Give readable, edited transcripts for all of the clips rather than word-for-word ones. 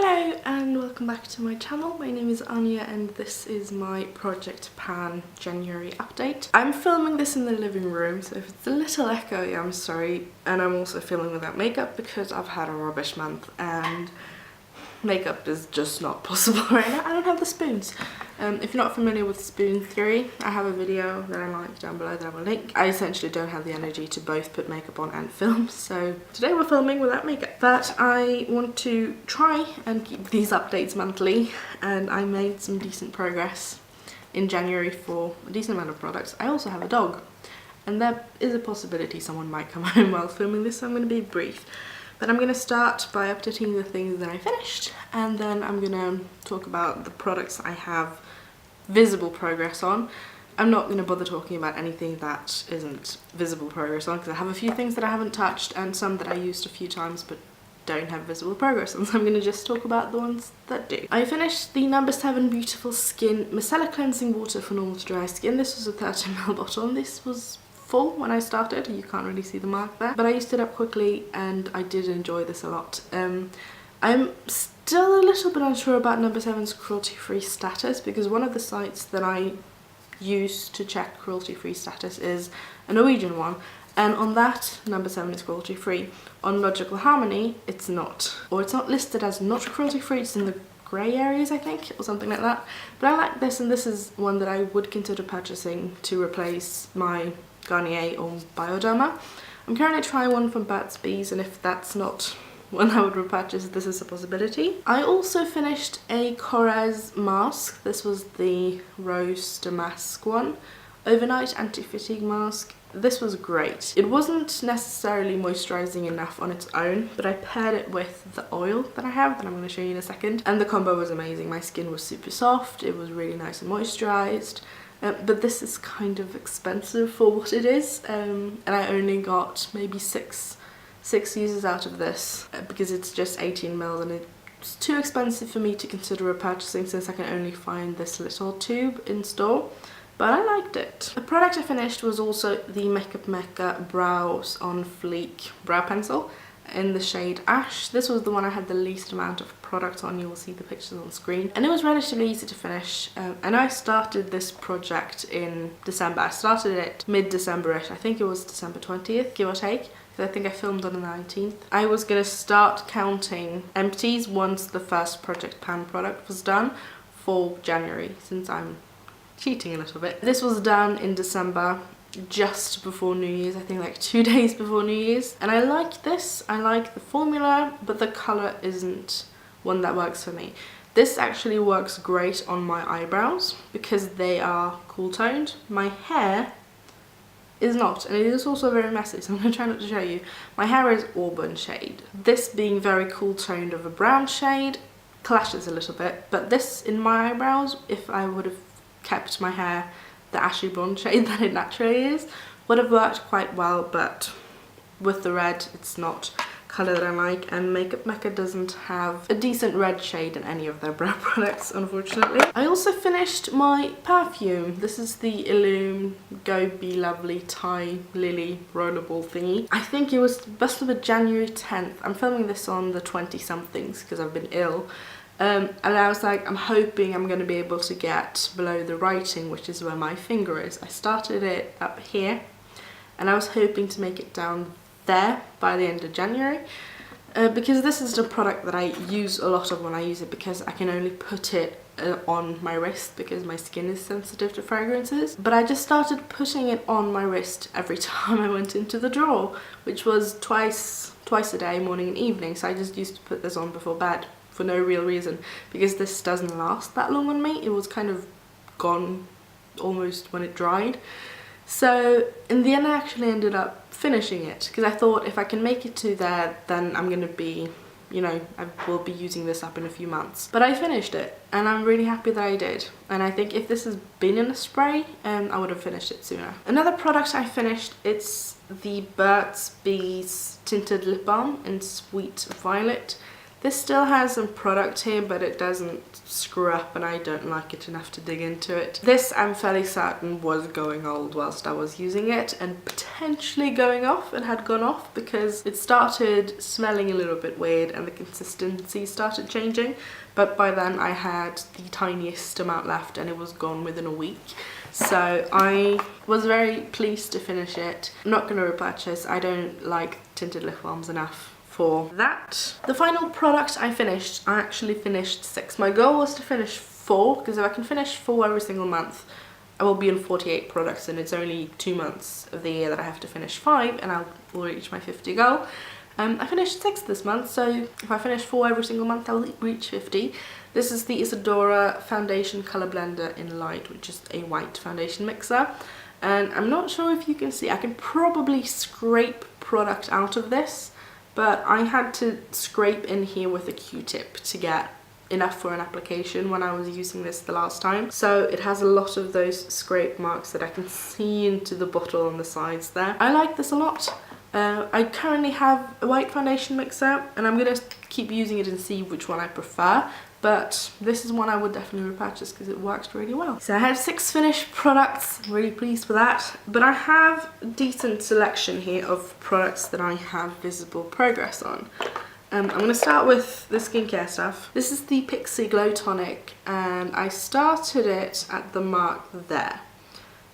Hello and welcome back to my channel. My name is Anya and this is my Project Pan January update. I'm filming this in the living room, so if it's a little echoey, I'm sorry. And I'm also filming without makeup because I've had a rubbish month and makeup is just not possible right now. I don't have the spoons. If you're not familiar with spoon theory, I have a video that I like down below that I will link. I essentially don't have the energy to both put makeup on and film, so today we're filming without makeup. But I want to try and keep these updates monthly, and I made some decent progress in January for a decent amount of products. I also have a dog, and there is a possibility someone might come home while filming this, so I'm going to be brief. But I'm going to start by updating the things that I finished, and then I'm going to talk about the products I have visible progress on. I'm not going to bother talking about anything that isn't visible progress on, because I have a few things that I haven't touched and some that I used a few times but don't have visible progress on, so I'm going to just talk about the ones that do. I finished the No. 7 Beautiful Skin Micellar Cleansing Water for normal to dry skin. This was a 30ml bottle, and this was full when I started. You can't really see the mark there, but I used it up quickly and I did enjoy this a lot. I'm still a little bit unsure about No. 7's cruelty-free status, because one of the sites that I use to check cruelty-free status is a Norwegian one, and on that No. 7 is cruelty-free. On Logical Harmony it's not, or it's not listed as not cruelty-free, it's in the grey areas I think, or something like that. But I like this, and this is one that I would consider purchasing to replace my Garnier or Bioderma. I'm currently trying one from Burt's Bees, and if that's not one I would repurchase, this is a possibility. I also finished a Corrector mask. This was the Rose Damask one. Overnight Anti-Fatigue Mask. This was great. It wasn't necessarily moisturising enough on its own, but I paired it with the oil that I have that I'm going to show you in a second, and the combo was amazing. My skin was super soft, it was really nice and moisturised. But this is kind of expensive for what it is, and I only got maybe six uses out of this because it's just 18ml, and it's too expensive for me to consider repurchasing since I can only find this little tube in store. But I liked it. The product I finished was also the Makeup Mecca Brows on Fleek brow pencil in the shade Ash. This was the one I had the least amount of product on. You will see the pictures on screen, and it was relatively easy to finish. I know I started this project in December. I started it mid-December-ish. I think it was December 20th, give or take, because I think I filmed on the 19th. I was going to start counting empties once the first Project Pan product was done for January, since I'm cheating a little bit. This was done in December, just before New Year's, I think like 2 days before New Year's, and I like this. I like the formula, but the colour isn't one that works for me. This actually works great on my eyebrows because they are cool toned. My hair is not, and it is also very messy, so I'm going to try not to show you. My hair is auburn shade. This being very cool toned of a brown shade clashes a little bit, but this in my eyebrows, if I would have kept my hair the ashy blonde shade that it naturally is, would have worked quite well, but with the red it's not colour that I like, and Makeup Mecca doesn't have a decent red shade in any of their brow products, unfortunately. I also finished my perfume. This is the Illume Go Be Lovely Thai Lily Rollerball thingy. I think it was must have been January 10th. I'm filming this on the 20-somethings because I've been ill. And I was like, I'm hoping I'm going to be able to get below the writing, which is where my finger is. I started it up here, and I was hoping to make it down there by the end of January, because this is the product that I use a lot of when I use it, because I can only put it on my wrist because my skin is sensitive to fragrances. But I just started putting it on my wrist every time I went into the drawer, which was twice a day, morning and evening. So I just used to put this on before bed for no real reason, because this doesn't last that long on me. It was kind of gone almost when it dried. So in the end I actually ended up finishing it, because I thought if I can make it to there, then I'm going to be, you know, I will be using this up in a few months. But I finished it, and I'm really happy that I did. And I think if this has been in a spray, I would have finished it sooner. Another product I finished, it's the Burt's Bees Tinted Lip Balm in Sweet Violet. This still has some product here, but it doesn't screw up and I don't like it enough to dig into it. This I'm fairly certain was going old whilst I was using it, and potentially going off and had gone off because it started smelling a little bit weird and the consistency started changing. But by then I had the tiniest amount left and it was gone within a week. So I was very pleased to finish it. I'm not going to repurchase. I don't like tinted lip balms enough for that. The final product I actually finished 6. My goal was to finish 4, because if I can finish 4 every single month, I will be on 48 products, and it's only 2 months of the year that I have to finish 5 and I will reach my 50 goal. I finished 6 this month, so if I finish 4 every single month, I will reach 50. This is the Isadora Foundation Colour Blender in Light, which is a white foundation mixer. And I'm not sure if you can see, I can probably scrape product out of this, but I had to scrape in here with a Q-tip to get enough for an application when I was using this the last time. So it has a lot of those scrape marks that I can see into the bottle on the sides there. I like this a lot. I currently have a white foundation mixer and I'm going to keep using it and see which one I prefer. But this is one I would definitely repurchase because it works really well. So I have 6 finished products, I'm really pleased with that. But I have a decent selection here of products that I have visible progress on. I'm going to start with the skincare stuff. This is the Pixie Glow Tonic and I started it at the mark there.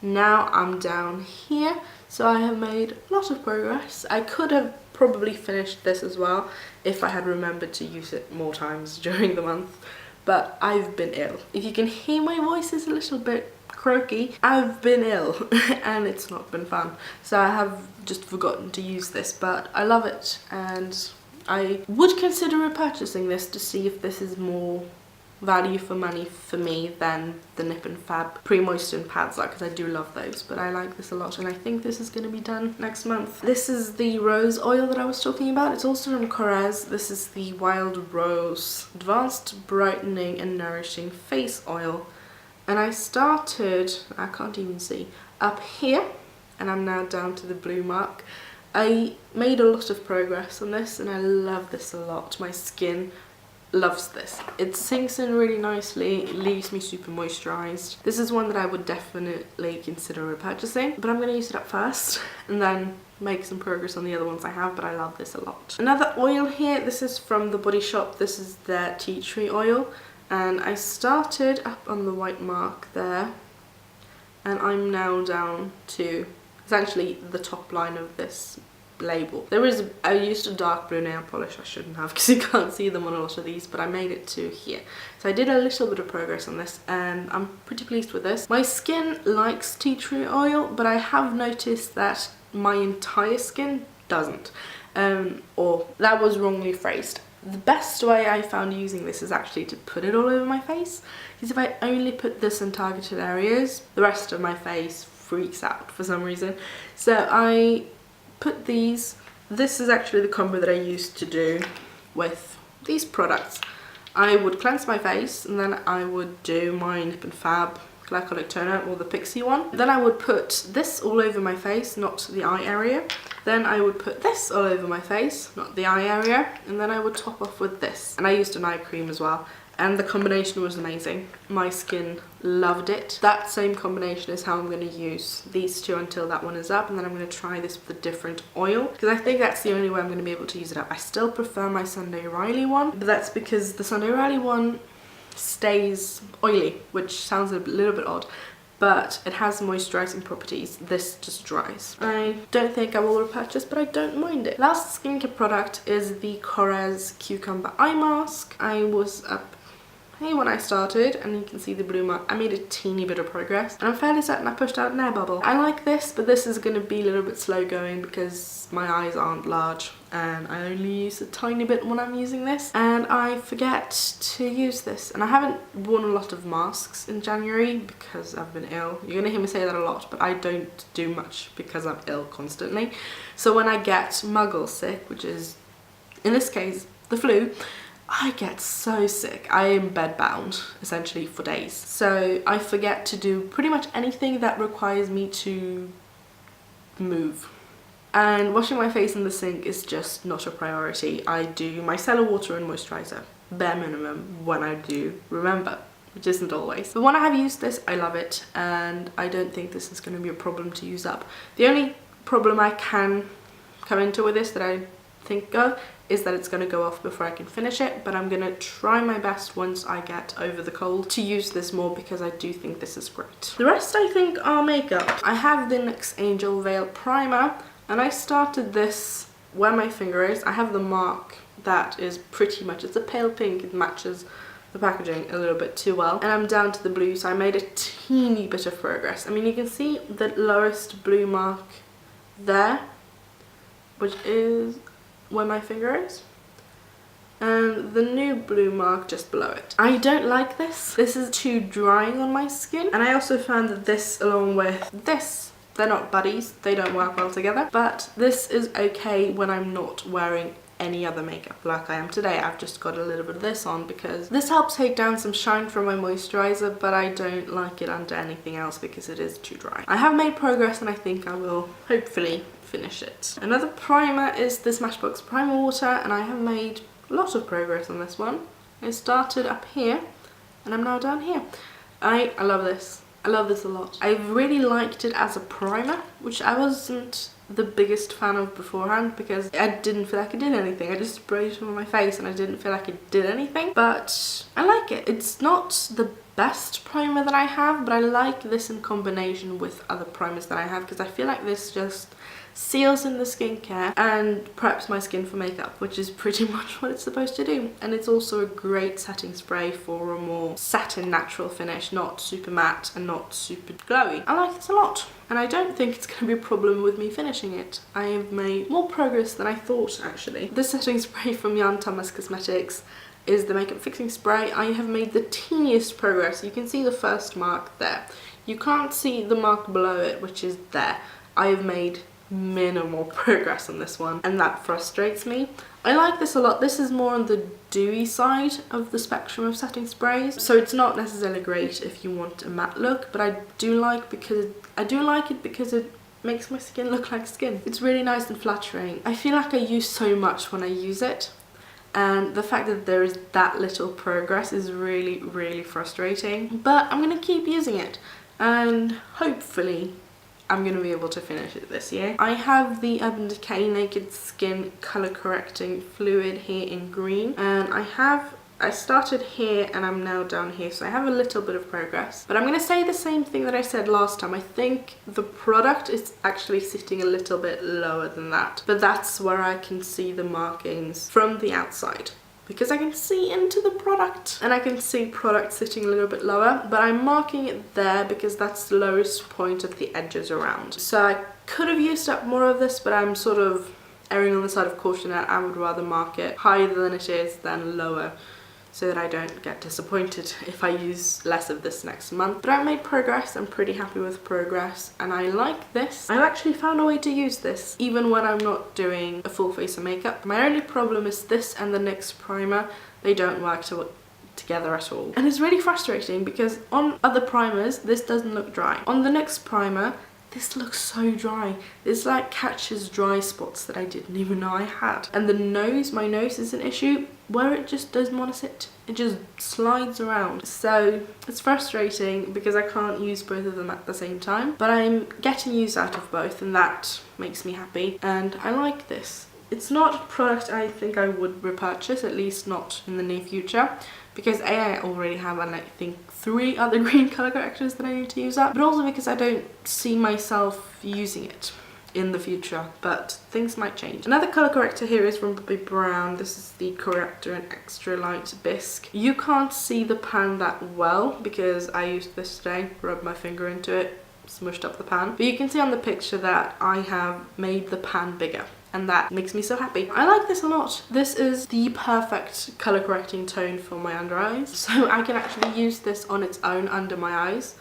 Now I'm down here, so I have made a lot of progress. I could have probably finished this as well if I had remembered to use it more times during the month, but I've been ill. If you can hear my voice is a little bit croaky, I've been ill and it's not been fun. So I have just forgotten to use this, but I love it and I would consider repurchasing this to see if this is more value for money for me than the Nip and Fab pre-moistened pads are, because I do love those, but I like this a lot and I think this is going to be done next month. This is the rose oil that I was talking about. It's also from Corrector. This is the Wild Rose Advanced Brightening and Nourishing Face Oil, and I started, I can't even see, up here and I'm now down to the blue mark. I made a lot of progress on this and I love this a lot. My skin loves this. It sinks in really nicely, it leaves me super moisturised. This is one that I would definitely consider repurchasing, but I'm going to use it up first and then make some progress on the other ones I have, but I love this a lot. Another oil here, this is from the Body Shop. This is their tea tree oil and I started up on the white mark there and I'm now down to essentially the top line of this label. I used a dark blue nail polish. I shouldn't have because you can't see them on a lot of these, but I made it to here. So I did a little bit of progress on this and I'm pretty pleased with this. My skin likes tea tree oil, but I have noticed that my entire skin doesn't. Or that was wrongly phrased. The best way I found using this is actually to put it all over my face, because if I only put this in targeted areas, the rest of my face freaks out for some reason. So I put these, this is actually the combo that I used to do with these products. I would cleanse my face and then I would do my Nip and Fab Glycolic Toner, or the Pixie one. Then I would put this all over my face, not the eye area. Then I would put this all over my face, not the eye area. And then I would top off with this. And I used an eye cream as well. And the combination was amazing. My skin loved it. That same combination is how I'm going to use these two until that one is up, and then I'm going to try this with a different oil, because I think that's the only way I'm going to be able to use it up. I still prefer my Sunday Riley one, but that's because the Sunday Riley one stays oily, which sounds a little bit odd, but it has moisturising properties. This just dries. I don't think I will repurchase, but I don't mind it. Last skincare product is the Corrector Cucumber Eye Mask. I was up here when I started and you can see the blue mark. I made a teeny bit of progress and I'm fairly certain I pushed out an air bubble. I like this, but this is going to be a little bit slow going because my eyes aren't large and I only use a tiny bit when I'm using this, and I forget to use this. And I haven't worn a lot of masks in January because I've been ill. You're gonna hear me say that a lot, but I don't do much because I'm ill constantly. So when I get muggle sick, which is in this case the flu, I get so sick. I am bedbound essentially for days. So I forget to do pretty much anything that requires me to move. and washing my face in the sink is just not a priority. I do micellar water and moisturiser, bare minimum, when I do remember, which isn't always. But when I have used this, I love it, and I don't think this is going to be a problem to use up. The only problem I can come into with this that I think of is that it's going to go off before I can finish it, but I'm going to try my best once I get over the cold to use this more, because I do think this is great. The rest I think are makeup. I have the NYX Angel Veil Primer, and I started this where my finger is. I have the mark that is pretty much, it's a pale pink, it matches the packaging a little bit too well, and I'm down to the blue, so I made a teeny bit of progress. I mean, you can see the lowest blue mark there, which is where my finger is, and the new blue mark just below it. I don't like this. This is too drying on my skin, and I also found that this along with this, they're not buddies, they don't work well together, but this is okay when I'm not wearing any other makeup like I am today. I've just got a little bit of this on because this helps take down some shine from my moisturiser, but I don't like it under anything else because it is too dry. I have made progress, and I think I will hopefully finish it. Another primer is this Smashbox Primer Water, and I have made a lot of progress on this one. I started up here and I'm now down here. I love this. I love this a lot. I really liked it as a primer, which I wasn't the biggest fan of beforehand because I didn't feel like it did anything. I just sprayed it on my face and I didn't feel like it did anything, but I like it. It's not the best primer that I have, but I like this in combination with other primers that I have because I feel like this just seals in the skincare and preps my skin for makeup, which is pretty much what it's supposed to do. And it's also a great setting spray for a more satin natural finish, not super matte and not super glowy. I like this a lot, and I don't think it's going to be a problem with me finishing it. I have made more progress than I thought, actually. This setting spray from Jan Thomas Cosmetics is the makeup fixing spray. I have made the teeniest progress. You can see the first mark there. You can't see the mark below it, which is there. I have made minimal progress on this one, and that frustrates me. I like this a lot. This is more on the dewy side of the spectrum of setting sprays, so it's not necessarily great if you want a matte look, but I do like it because it makes my skin look like skin. It's really nice and flattering. I feel like I use so much when I use it, and the fact that there is that little progress is really, really frustrating, but I'm gonna keep using it, and hopefully I'm going to be able to finish it this year. I have the Urban Decay Naked Skin Colour Correcting Fluid here in green, and I started here and I'm now down here, so I have a little bit of progress. But I'm going to say the same thing that I said last time. I think the product is actually sitting a little bit lower than that, but that's where I can see the markings from the outside, because I can see into the product and I can see product sitting a little bit lower, but I'm marking it there because that's the lowest point of the edges around. So I could have used up more of this, but I'm sort of erring on the side of caution, and I would rather mark it higher than it is than lower, so that I don't get disappointed if I use less of this next month. But I made progress. I'm pretty happy with progress, and I like this. I've actually found a way to use this even when I'm not doing a full face of makeup. My only problem is this and the NYX primer. They don't work together at all, and it's really frustrating because on other primers this doesn't look dry. On the NYX primer this looks so dry. This like catches dry spots that I didn't even know I had. And the nose, my nose is an issue where it just doesn't want to sit. It just slides around. So it's frustrating because I can't use both of them at the same time. But I'm getting use out of both, and that makes me happy. And I like this. It's not a product I think I would repurchase, at least not in the near future, because A, I already have, and I think 3 other green colour correctors that I need to use up, but also because I don't see myself using it in the future, but things might change. Another colour corrector here is from Bobbi Brown. This is the Corrector in Extra Light Bisque. You can't see the pan that well because I used this today, rubbed my finger into it, smushed up the pan, but you can see on the picture that I have made the pan bigger, and that makes me so happy. I like this a lot. This is the perfect colour correcting tone for my under eyes, so I can actually use this on its own under my eyes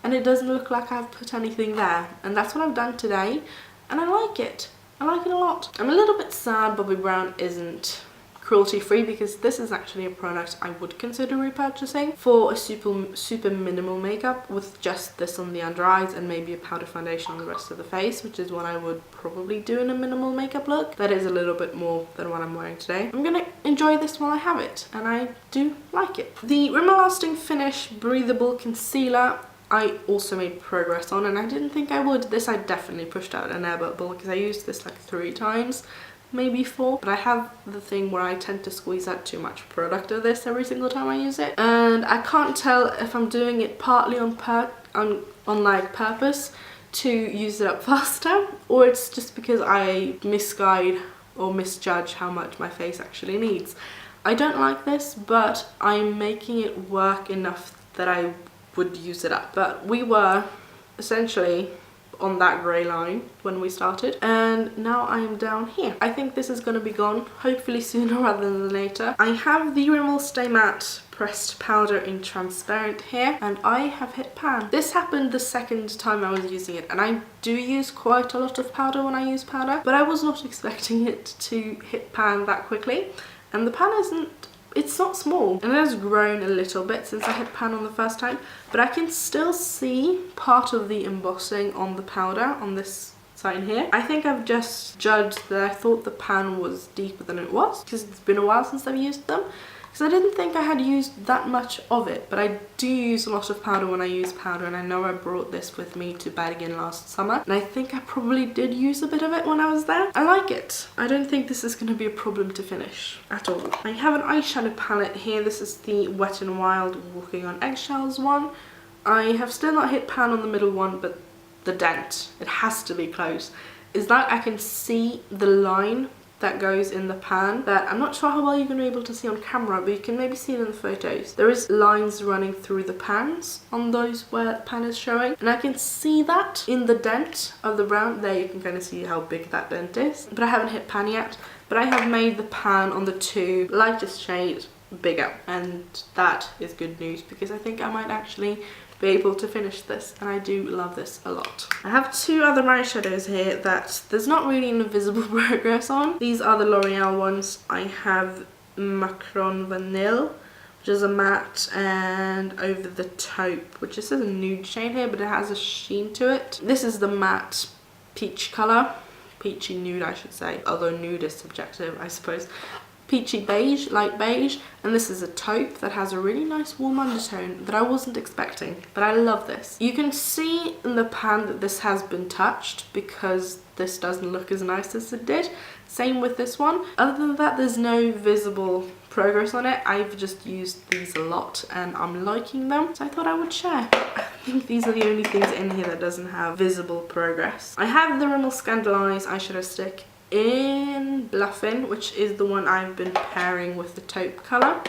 and it doesn't look like I've put anything there, and that's what I've done today, and I like it. I like it a lot. I'm a little bit sad Bobbi Brown isn't cruelty free, because this is actually a product I would consider repurchasing for a super minimal makeup with just this on the under eyes and maybe a powder foundation on the rest of the face, which is what I would probably do in a minimal makeup look. That is a little bit more than what I'm wearing today. I'm gonna enjoy this while I have it, and I do like it. The Rimmel Lasting Finish Breathable Concealer I also made progress on, and I didn't think I would. This I definitely pushed out an air bubble because I used this like 3 times, maybe 4, but I have the thing where I tend to squeeze out too much product of this every single time I use it, and I can't tell if I'm doing it partly on like purpose to use it up faster, or it's just because I misguide or misjudge how much my face actually needs. I don't like this, but I'm making it work enough that I would use it up. But we were essentially on that grey line when we started, and now I'm down here. I think this is going to be gone hopefully sooner rather than later. I have the Rimmel Stay Matte pressed powder in transparent here, and I have hit pan. This happened the second time I was using it, and I do use quite a lot of powder when I use powder, but I was not expecting it to hit pan that quickly. And the pan it's not small, and it has grown a little bit since I hit pan on the first time, but I can still see part of the embossing on the powder on this side here. I think I've just judged that I thought the pan was deeper than it was, because it's been a while since I've used them. Because I didn't think I had used that much of it, but I do use a lot of powder when I use powder, and I know I brought this with me to Bergen last summer, and I think I probably did use a bit of it when I was there. I like it. I don't think this is going to be a problem to finish at all. I have an eyeshadow palette here. This is the Wet n Wild Walking on Eggshells one. I have still not hit pan on the middle one, but the dent, it has to be close, is that I can see the line that goes in the pan that I'm not sure how well you're going to be able to see on camera, but you can maybe see it in the photos. There is lines running through the pans on those where the pan is showing, and I can see that in the dent of the brown. There you can kind of see how big that dent is, but I haven't hit pan yet. But I have made the pan on the 2 lightest shades bigger, and that is good news because I think I might actually be able to finish this, and I do love this a lot. I have 2 other eyeshadows here that there's not really any visible progress on. These are the L'Oreal ones. I have Macron Vanille, which is a matte, and Over the Taupe, which is a nude shade here, but it has a sheen to it. This is the matte peach colour. Peachy nude, I should say, although nude is subjective, I suppose. Peachy beige, light beige, and this is a taupe that has a really nice warm undertone that I wasn't expecting, but I love this. You can see in the pan that this has been touched because this doesn't look as nice as it did. Same with this one. Other than that, there's no visible progress on it. I've just used these a lot and I'm liking them, so I thought I would share. I think these are the only things in here that doesn't have visible progress. I have the Rimmel Scandaleyes eyeshadow stick in Bluffin, which is the one I've been pairing with the taupe colour.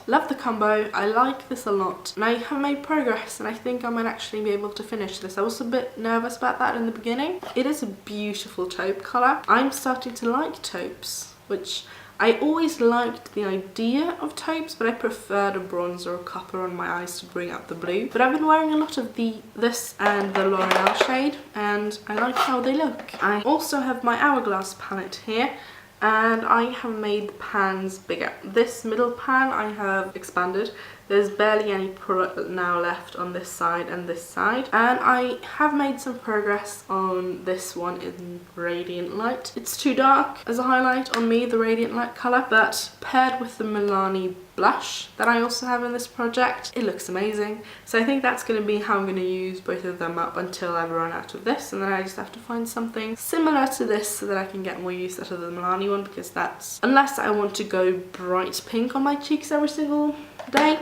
Love the combo. I like this a lot, and I have made progress, and I think I might actually be able to finish this. I was a bit nervous about that in the beginning. It is a beautiful taupe colour. I'm starting to like taupes, which I always liked the idea of taupes, but I preferred a bronze or a copper on my eyes to bring out the blue. But I've been wearing a lot of this and the L'Oreal shade, and I like how they look. I also have my Hourglass palette here, and I have made the pans bigger. This middle pan I have expanded. There's barely any product now left on this side and this side, and I have made some progress on this one in Radiant Light. It's too dark as a highlight on me, the Radiant Light colour, but paired with the Milani blush that I also have in this project, it looks amazing. So I think that's going to be how I'm going to use both of them up until I've run out of this, and then I just have to find something similar to this so that I can get more use out of the Milani one, because that's, unless I want to go bright pink on my cheeks every single day,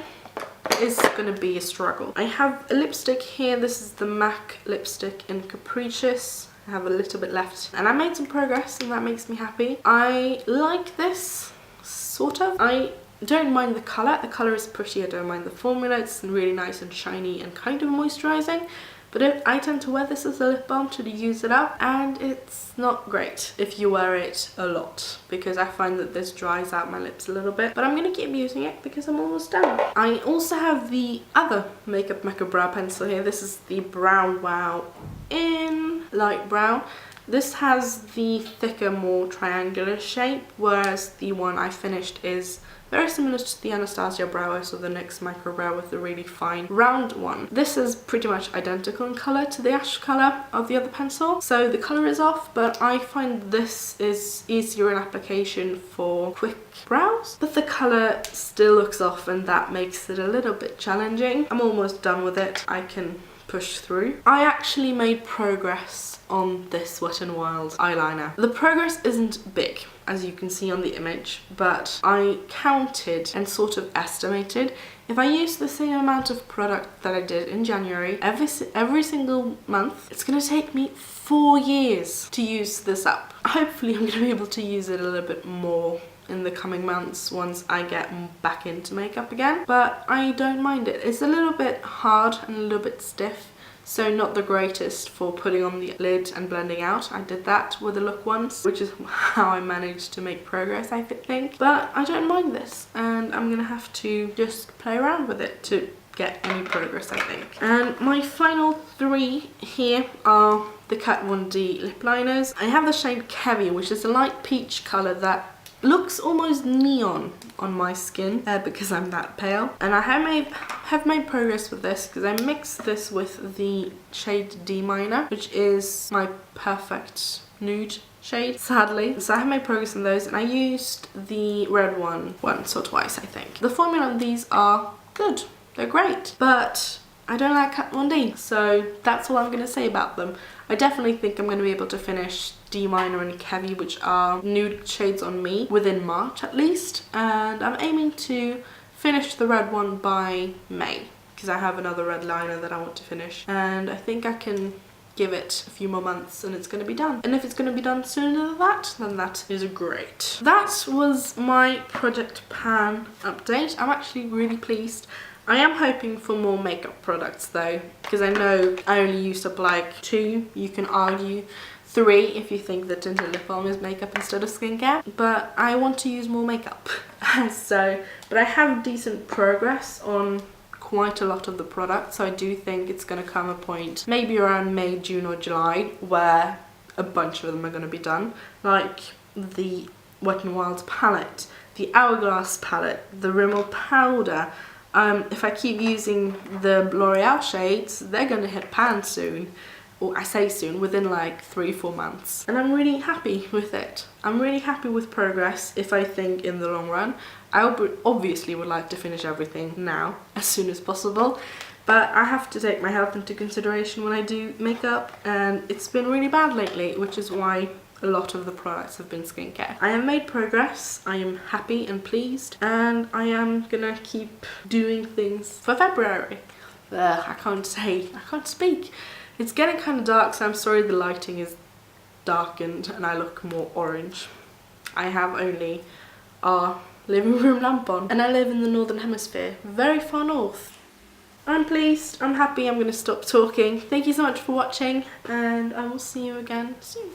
is going to be a struggle. I have a lipstick here. This is the MAC lipstick in Capricious. I have a little bit left, and I made some progress, and that makes me happy. I like this, sort of. I don't mind the colour. The colour is pretty. I don't mind the formula. It's really nice and shiny and kind of moisturising. But I tend to wear this as a lip balm to use it up, and it's not great if you wear it a lot, because I find that this dries out my lips a little bit. But I'm going to keep using it because I'm almost done. I also have the other Makeup Mecca brow pencil here. This is the Brown Wow in light brown. This has the thicker, more triangular shape, whereas the one I finished is very similar to the Anastasia brow, so the NYX micro brow with the really fine round one. This is pretty much identical in colour to the ash colour of the other pencil, so the colour is off, but I find this is easier in application for quick brows, but the colour still looks off and that makes it a little bit challenging. I'm almost done with it. I can push through. I actually made progress on this Wet n Wild eyeliner. The progress isn't big, as you can see on the image, but I counted and sort of estimated if I use the same amount of product that I did in January every single month, it's going to take me 4 years to use this up. Hopefully I'm going to be able to use it a little bit more in the coming months once I get back into makeup again, but I don't mind it. It's a little bit hard and a little bit stiff, so not the greatest for putting on the lid and blending out. I did that with a look once, which is how I managed to make progress, I think. But I don't mind this, and I'm gonna have to just play around with it to get any progress, I think. And my final 3 here are the Kat Von D lip liners. I have the shade Kevi, which is a light peach colour that looks almost neon on my skin because I'm that pale, and I have made progress with this because I mixed this with the shade D minor, which is my perfect nude shade, sadly. So I have made progress on those, and I used the red one once or twice, I think. The formula on these are good, they're great, but I don't like Kat Von D, so that's all I'm going to say about them. I definitely think I'm going to be able to finish D minor and Kevi, which are nude shades on me, within March at least, and I'm aiming to finish the red one by May because I have another red liner that I want to finish, and I think I can give it a few more months and it's going to be done. And if it's going to be done sooner than that, then that is great. That was my Project Pan update. I'm actually really pleased. I am hoping for more makeup products though, because I know I only used up like 2, you can argue 3 if you think that tinted lip balm is makeup instead of skincare, but I want to use more makeup. But I have decent progress on quite a lot of the products, so I do think it's going to come a point maybe around May, June or July where a bunch of them are going to be done, like the Wet n Wild palette, the Hourglass palette, the Rimmel powder. If I keep using the L'Oreal shades, they're going to hit pan soon. Or I say soon, within like 3-4 months. And I'm really happy with it. I'm really happy with progress if I think in the long run. I obviously would like to finish everything now, as soon as possible. But I have to take my health into consideration when I do makeup. And it's been really bad lately, which is why a lot of the products have been skincare. I have made progress, I am happy and pleased, and I am gonna keep doing things for February. I can't speak. It's getting kind of dark, so I'm sorry the lighting is darkened and I look more orange. I have only our living room lamp on, and I live in the Northern Hemisphere, very far north. I'm pleased, I'm happy, I'm gonna stop talking. Thank you so much for watching, and I will see you again soon.